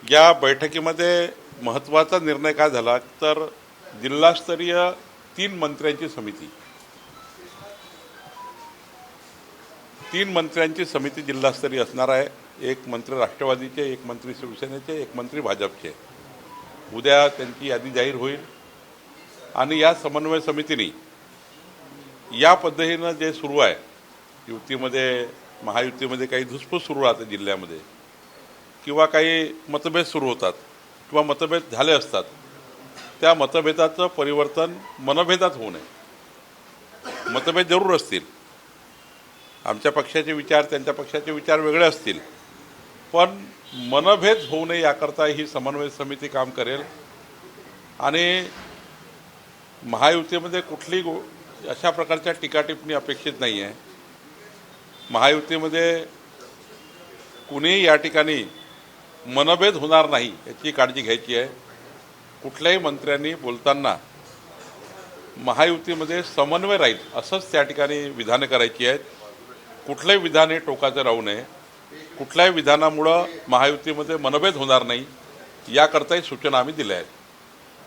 या बैठकीमध्ये महत्त्वाचा निर्णय काय झाला तर जिल्हास्तरीय 3 मंत्र्यांची समिती जिल्हास्तरीय असणार आहे। एक मंत्री राष्ट्रवादीचे, एक मंत्री शिवसेनेचे, एक मंत्री भाजपचे। उद्या त्यांची यादी जाहीर होईल आणि या समन्वय समितीने या पद्धतीनं जे सुरू आहे युतीमध्ये, महायुतीमध्ये काही धुसफूस सुरू राहते जिल्ह्यामध्ये किंवा काही मतभेद सुरू होतात किंवा मतभेद झाले असतात, त्या मतभेदाचं परिवर्तन मनभेदात होऊ नये। मतभेद जरूर असतील, आमच्या पक्षाचे विचार त्यांच्या पक्षाचे विचार वेगळे असतील, पण मनभेद होऊ नये याकरता ही समन्वय समिती काम करेल। आणि महायुतीमध्ये कुठली अशा प्रकारच्या टीकाटिप्पणी अपेक्षित नाही आहे। महायुतीमध्ये कुणीही या ठिकाणी मनभेद होणार नाही याची काळजी घ्यायची आहे। कुठल्याही मंत्र्यांनी बोलताना महायुतीमध्ये समन्वय राहील असंच त्या ठिकाणी विधानं करायची आहेत। कुठल्याही विधान हे टोकाचं राहू नये, कुठल्याही विधानामुळं महायुतीमध्ये मनभेद होणार नाही याकरताही सूचना आम्ही दिल्या आहेत।